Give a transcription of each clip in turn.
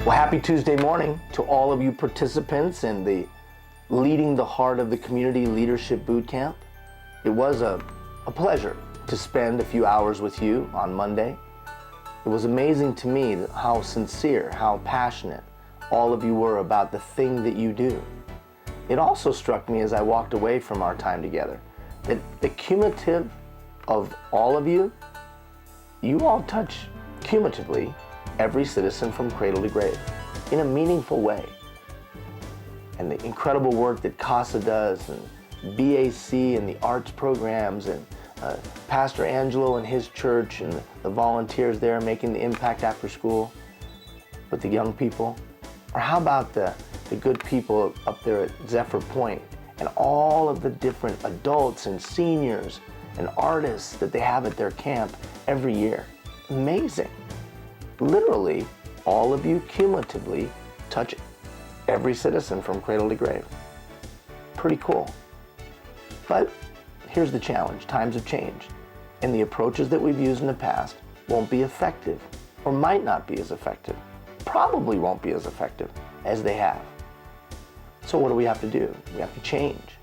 Well, happy Tuesday morning to all of you participants in the Leading the Heart of the Community Leadership Bootcamp. It was a pleasure to spend a few hours with you on Monday. It was amazing to me how sincere, how passionate all of you were about the thing that you do. It also struck me as I walked away from our time together that the cumulative of all of you, you all touch cumulatively every citizen from cradle to grave in a meaningful way. And the incredible work that CASA does, and BAC and the arts programs, and Pastor Angelo and his church, and the volunteers there making the impact after school with the young people. Or how about the good people up there at Zephyr Point and all of the different adults and seniors and artists that they have at their camp every year. Amazing. Literally, all of you cumulatively touch every citizen from cradle to grave. Pretty cool. But here's the challenge. Times have changed, and the approaches that we've used in the past won't be effective, or might not be as effective. Probably won't be as effective as they have. So what do we have to do? We have to change.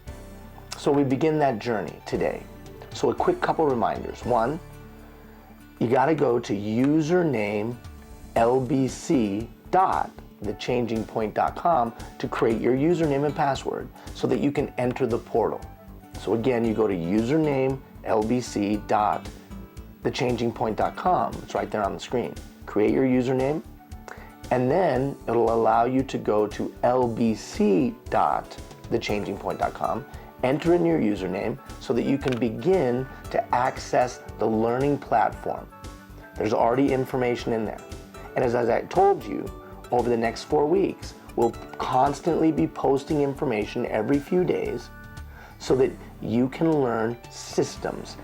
So we begin that journey today. So a quick couple reminders. One, you got to go to username lbc.thechangingpoint.com to create your username and password so that you can enter the portal. So again, you go to username lbc.thechangingpoint.com. It's right there on the screen. Create your username, and then it'll allow you to go to lbc.thechangingpoint.com, enter in your username so that you can begin to access the learning platform. There's already information in there. And as I told you, over the next 4 weeks, we'll constantly be posting information every few days so that you can learn systems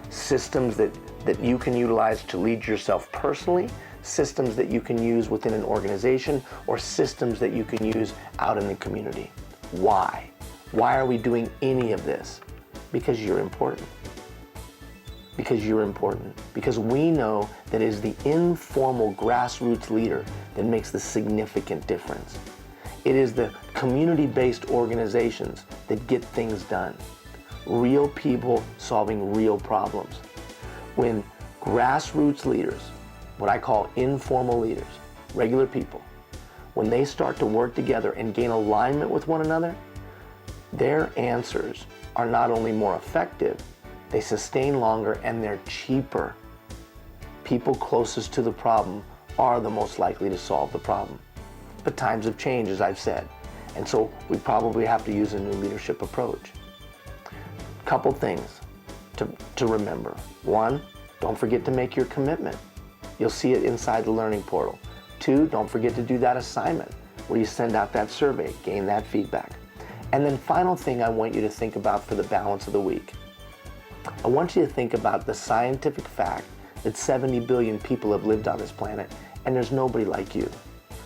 that you can utilize to lead yourself personally, systems that you can use within an organization, or systems that you can use out in the community. Why? Why are we doing any of this? Because you're important. Because you're important. Because we know that it is the informal grassroots leader that makes the significant difference. It is the community-based organizations that get things done. Real people solving real problems. When grassroots leaders, what I call informal leaders, regular people, when they start to work together and gain alignment with one another, their answers are not only more effective, they sustain longer, and they're cheaper. People closest to the problem are the most likely to solve the problem. But times have changed, as I've said, and so we probably have to use a new leadership approach. Couple things to remember. One, don't forget to make your commitment. You'll see it inside the learning portal. Two, don't forget to do that assignment where you send out that survey, gain that feedback. And then final thing I want you to think about for the balance of the week. I want you to think about the scientific fact that 70 billion people have lived on this planet, and there's nobody like you.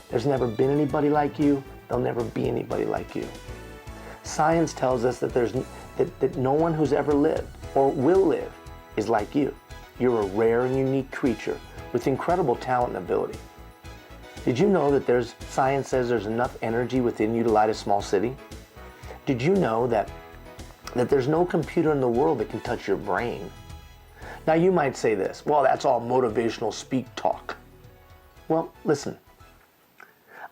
There's never been anybody like you. There'll never be anybody like you. Science tells us that that no one who's ever lived or will live is like you. You're a rare and unique creature with incredible talent and ability. Did you know that science says there's enough energy within you to light a small city? Did you know that there's no computer in the world that can touch your brain? Now you might say this, well, that's all motivational speak talk. Well, listen,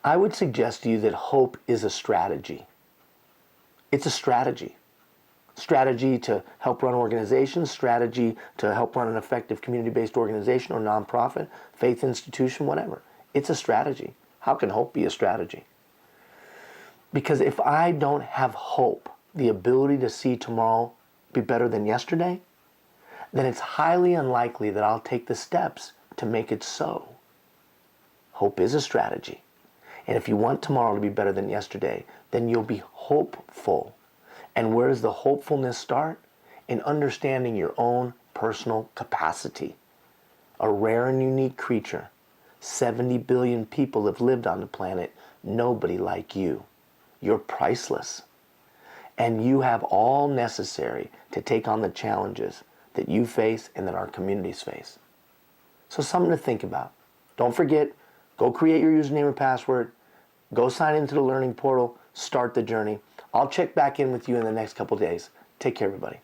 I would suggest to you that hope is a strategy. It's a strategy. Strategy to help run organizations, strategy to help run an effective community-based organization or nonprofit, faith institution, whatever. It's a strategy. How can hope be a strategy? Because if I don't have hope, the ability to see tomorrow be better than yesterday, then it's highly unlikely that I'll take the steps to make it so. Hope is a strategy. And if you want tomorrow to be better than yesterday, then you'll be hopeful. And where does the hopefulness start? In understanding your own personal capacity. A rare and unique creature. 70 billion people have lived on the planet. Nobody like you. You're priceless. And you have all necessary to take on the challenges that you face and that our communities face. So something to think about. Don't forget, go create your username and password. Go sign into the learning portal, start the journey. I'll check back in with you in the next couple days. Take care, everybody.